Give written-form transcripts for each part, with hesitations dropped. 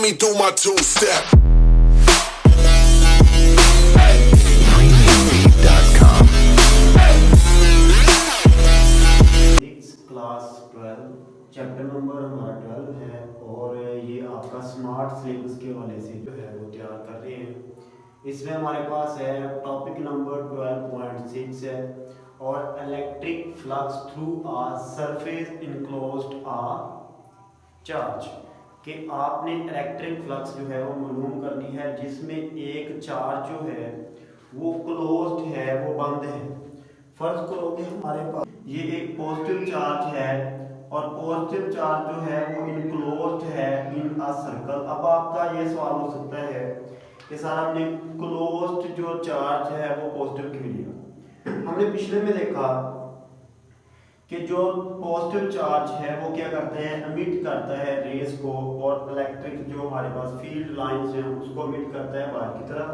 me do my two-step. Class 12 chapter number हमारा 12 है और ये आपका स्मार्ट सिलेबस के हवाले से जो है वो तैयार कर रहे हैं। इसमें हमारे पास है टॉपिक नंबर 12.6 है और इलेक्ट्रिक फ्लक्स थ्रू आ सरफेस इनक्लोज्ड आ चार्ज कि आपने इलेक्ट्रिक फ्लक्स जो है वो मालूम करनी है जिसमें एक चार्ज जो है वो क्लोज्ड है, वो बंद है। फर्ज करो कि हमारे पास ये एक पॉजिटिव चार्ज है और पॉजिटिव चार्ज जो है वो इनक्लोज्ड है इन अ सर्कल। अब आपका ये सवाल हो सकता है कि सर हमने क्लोज्ड जो चार्ज है वो पॉजिटिव क्यों लिया। हमने पिछले में देखा कि जो पॉजिटिव चार्ज है वो क्या करते हैं, एमिट करता है रेस को और इलेक्ट्रिक जो हमारे पास फील्ड लाइंस हैं उसको एमिट करता है बाहर की तरफ।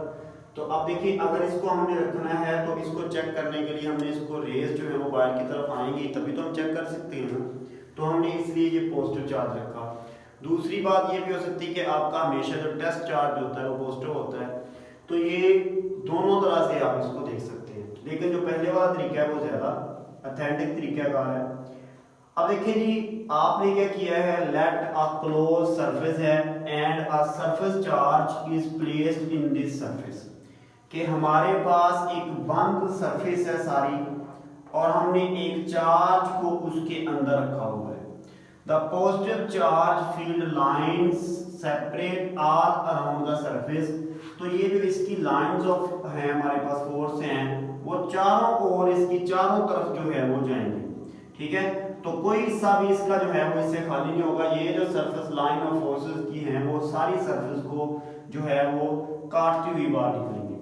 तो अब देखिए अगर इसको हमने रखना है तो इसको चेक करने के लिए हमने इसको रेस जो है वो बाहर की तरफ आएंगी तभी तो हम चेक कर सकते हैं ना, तो हमने इसलिए ये पॉजिटिव चार्ज रखा। दूसरी बात ये भी हो सकती है कि आपका हमेशा जो टेस्ट चार्ज होता है वो पॉजिटिव होता है, तो ये दोनों तरह से आप इसको देख सकते हैं, लेकिन जो पहले वाला तरीका है वो ज़्यादा ऑथेंटिक तरीकाकार है। अब देखिए जी आपने क्या किया है, लेट अ क्लोज सरफेस है and a surface charge is placed in this surface, कि हमारे पास एक बंद सरफेस है सारी और हमने एक चार्ज को उसके अंदर रखा हुआ है। The positive charge field lines separate all around the surface, तो ये जो इसकी लाइंस ऑफ है हमारे पास फोर्स हैं वो चारों ओर इसकी चारों तरफ जो है वो जाएंगे, ठीक है। तो कोई हिस्सा भी इसका जो है वो इससे खाली नहीं होगा। ये जो सरफेस लाइन ऑफ फोर्सेस की हैं वो सारी सरफेस को जो है वो काटती हुई बाहर निकलेंगे।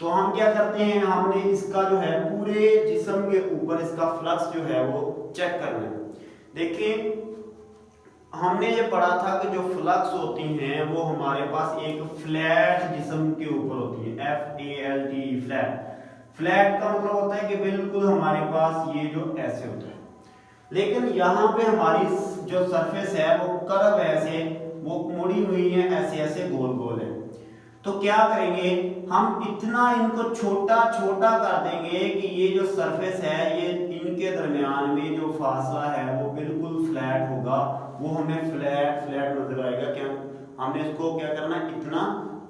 तो हम क्या करते हैं, हमने इसका जो है पूरे जिस्म के ऊपर इसका फ्लक्स जो है वो चेक करना है। देखिए हमने ये पढ़ा था कि जो फ्लक्स होती हैं वो हमारे पास एक फ्लैट जिस्म के ऊपर होती है, FALT फ्लैट। फ्लैट का मतलब होता है कि बिल्कुल हमारे पास ये जो ऐसे होता है, लेकिन यहाँ पे हमारी जो सरफेस है वो कर्व ऐसे वो मुड़ी हुई है, ऐसे ऐसे गोल गोल है। तो क्या करेंगे हम, इतना इनको छोटा छोटा कर देंगे कि ये जो सरफेस है ये इनके दरमियान में जो फासला है वो बिल्कुल फ्लैट होगा, वो हमें फ्लैट फ्लैट नजर आएगा। क्या हमने इसको क्या करना है, इतना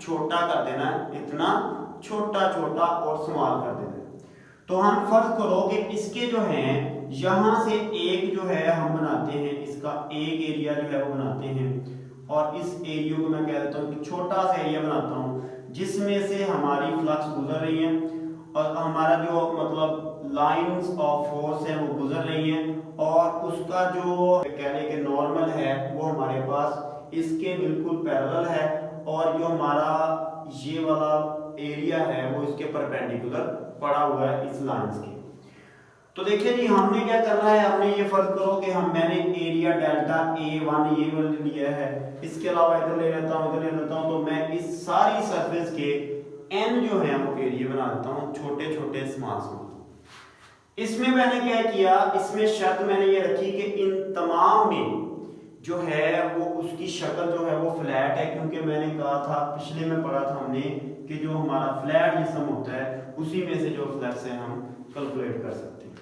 छोटा कर देना है, इतना छोटा छोटा और स्मॉल कर देना है। तो हम फर्ज करो कि इसके जो हैं यहां से एक जो है हम बनाते हैं, इसका एक एरिया जो है वो बनाते हैं और इस एरिया को मैं कह देता हूँ कि छोटा सा एरिया बनाता हूँ जिसमें से हमारी फ्लक्स गुजर रही है और हमारा जो मतलब लाइंस ऑफ फोर्स है वो गुजर रही हैं और उसका जो कहने के नॉर्मल है वो हमारे पास इसके बिल्कुल पैरेलल है और जो हमारा ये वाला एरिया है वो इसके परपेंडिकुलर पड़ा हुआ है इस लाइंस के। तो देखिए जी हमने क्या करना है, हमने ये फर्ज करो कि मैंने एरिया डेल्टा A1 ये वाला लिया है, इसके अलावा इधर ले लेता हूँ, इधर ले लेता हूँ, तो मैं इस सारी सरफेस के n जो है वो एरिया बना देता हूँ, छोटे छोटे स्मॉल स्मॉल। इसमें मैंने क्या किया, इसमें शर्त मैंने ये रखी कि इन तमाम में जो है वो उसकी शक्ल जो है वो फ्लैट है, क्योंकि मैंने कहा था पिछले में पढ़ा था हमने कि जो हमारा फ्लैट जिस्म होता है उसी में से जो फ्लक्स है हम कैलकुलेट कर सकते हैं।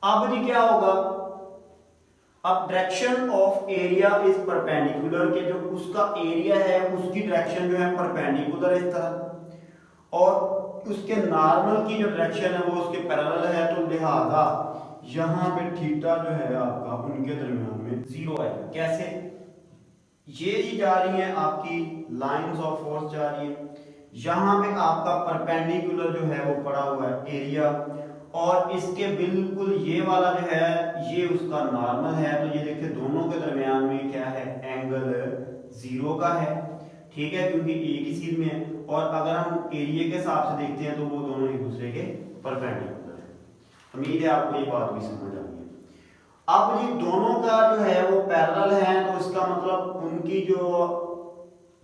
अब जी क्या होगा, अब direction of area is perpendicular, के जो उसका एरिया है उसकी डायरेक्शन जो है परपेंडिकुलर इस तरह और उसके नॉर्मल की जो डायरेक्शन है वो उसके पैरेलल है, तो लिहाजा यहाँ पे थीटा जो है आपका उनके दरमियान में जीरो है। कैसे, ये जी जा रही है आपकी लाइंस ऑफ फोर्स जा रही है, यहाँ पे आपका परपेंडिकुलर जो है वो पड़ा हुआ है एरिया और इसके बिल्कुल ये वाला जो है ये उसका नॉर्मल है। तो ये देखिए दोनों के दरमियान में क्या है, एंगल जीरो का है, ठीक है, क्योंकि एक ही सीध में है और अगर हम एरिया के हिसाब से देखते हैं तो वो दोनों एक दूसरे के परपेंडिकुलर है। उम्मीद है आपको ये बात भी समझ आ गई है। अब ये दोनों का जो है वो पैरेलल है, तो इसका मतलब उनकी जो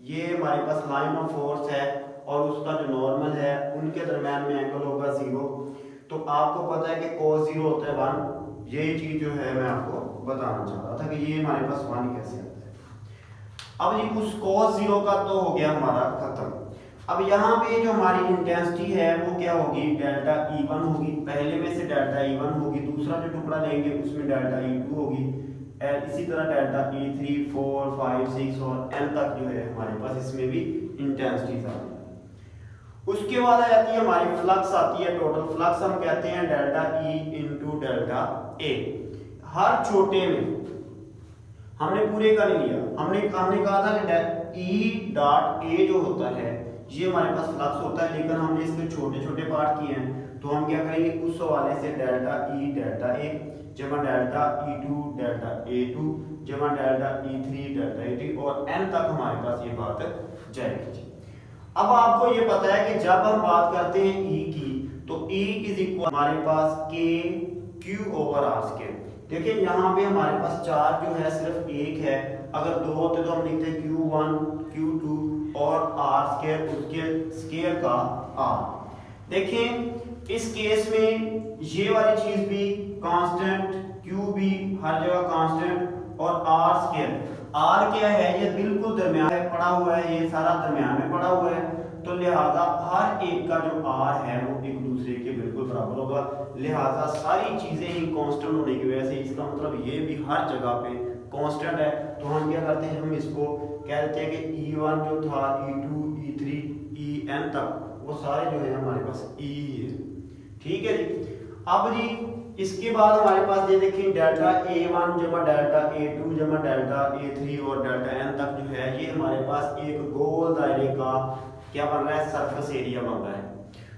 ये हमारे पास लाइन ऑफ फोर्स है और उसका जो नॉर्मल है उनके दरमियान में एंगल होगा जीरो। तो आपको पता है कि cos जीरो होता है 1, यही चीज जो है मैं आपको बताना चाह रहा था कि ये हमारे पास 1 कैसे आता है। अब जी उस cos 0 का तो हो गया हमारा खत्म। अब यहाँ पे जो हमारी इंटेंसिटी है वो क्या होगी, डेल्टा E1 होगी, पहले में से डेल्टा E1 होगी, दूसरा जो टुकड़ा लेंगे उसमें डेल्टा E2 होगी, इसी तरह डेल्टा E3, 4, 5, 6 और n तक जो है हमारे पास इसमें भी इंटेंसिटीज आती है। उसके बाद आ जाती है हमारी फ्लक्स आती है, टोटल फ्लक्स हम कहते हैं delta E into delta A। हर छोटे में हमने पूरे का नहीं लिया, हमने कहा था कि E डॉट A जो होता है ये हमारे पास फ्लक्स होता है, लेकिन हमने इसके छोटे छोटे पार्ट किए हैं, तो हम क्या करेंगे उस हवाले से डेल्टा E डेल्टा A जमा डेल्टा E2 डेल्टा A2 जमा डेल्टा E3 डेल्टा E3 और n तक हमारे पास ये बात जाएगी। अब आपको ये पता है कि जब हम बात करते हैं E की, तो E इज इक्वल हमारे पास K Q over R square. देखिए यहाँ पे हमारे पास चार्ज जो है सिर्फ एक है, अगर दो होते तो हम लिखते Q1 Q2 और R स्क्वायर उसके स्क्वायर का R। देखिए इस केस में ये वाली चीज भी कांस्टेंट, Q भी हर जगह कांस्टेंट और R स्क्वायर, R क्या है ये बिल्कुल दरमियान में पड़ा हुआ है, ये सारा दरमियान में पड़ा हुआ है, तो लिहाजा हर एक का जो R है वो एक दूसरे के बिल्कुल बराबर होगा, लिहाजा सारी चीजें ही कांस्टेंट होने की वजह से इसका मतलब ये भी हर जगह पे कांस्टेंट है। तो हम क्या करते हैं, हम इसको कह देते हैं कि E1 जो था E2 E3 En तक वो सारे जो है हमारे पास E है, ठीक है जी। अब जी इसके बाद हमारे पास ये देखिए डेल्टा A1 जमा डेल्टा A2 जमा डेल्टा A3 और डेल्टा n तक जो है ये हमारे पास एक गोल दायरे का क्या बन रहा है, सरफेस एरिया बन रहा है।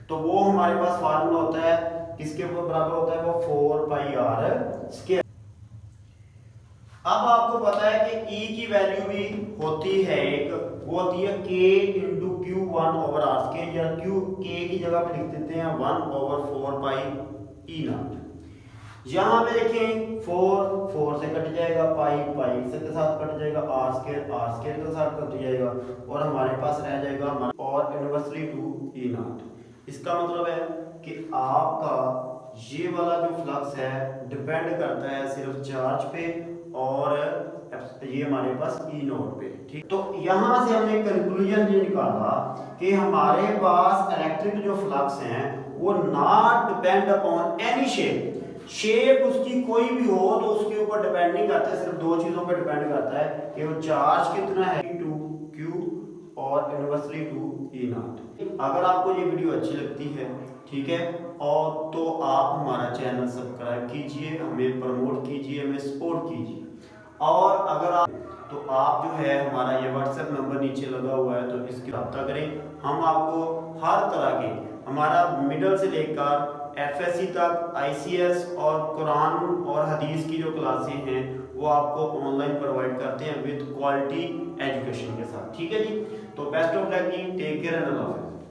तो वो हमारे पास फार्मूला होता है किसके बराबर होता है, वो 4 पाई r स्क्वायर। अब आपको पता है कि E की वैल्यू भी होती है एक, वो होती है K into Q1 over R square, या Q K की जगह पे लिख देते हैं 1 ओवर 4 पाई E नॉट। यहाँ पे देखें 4 से कट जाएगा, पाई से के साथ कट जाएगा, R स्क्वायर के साथ कट जाएगा और हमारे पास रह जाएगा और इनवर्सली टू E नॉट। इसका मतलब है कि आपका ये वाला जो फ्लक्स है डिपेंड करता है सिर्फ चार्ज पे और ये हमारे पास E नोट पे, ठीक। तो यहाँ से हमने कंक्लूजन ये निकाला कि हमारे पास इलेक्ट्रिक जो फ्लक्स हैं वो not depend upon any shape उसकी कोई भी हो तो उसके ऊपर डिपेंड नहीं करता है, सिर्फ दो चीजों पर डिपेंड करता है कि वो चार्ज कितना है टू Q और इनवर्सली टू E नॉट। अगर आपको ये वीडियो अच्छी लगती है, ठीक है, और तो आप हमारा चैनल सब्सक्राइब कीजिए, हमें प्रमोट कीजिए, हमें सपोर्ट कीजिए। और अगर आप जो है हमारा ये व्हाट्सएप नंबर नीचे लगा हुआ है तो इसकी रब्ता करें। हम आपको हर तरह के हमारा मिडिल से लेकर FSC तक ICS और कुरान और हदीस की जो क्लासें हैं वो आपको ऑनलाइन प्रोवाइड करते हैं विद क्वालिटी एजुकेशन के साथ, ठीक है जी। तो बेस्ट ऑफ लक जी, टेक केयर एंड अल्लाह हाफिज़।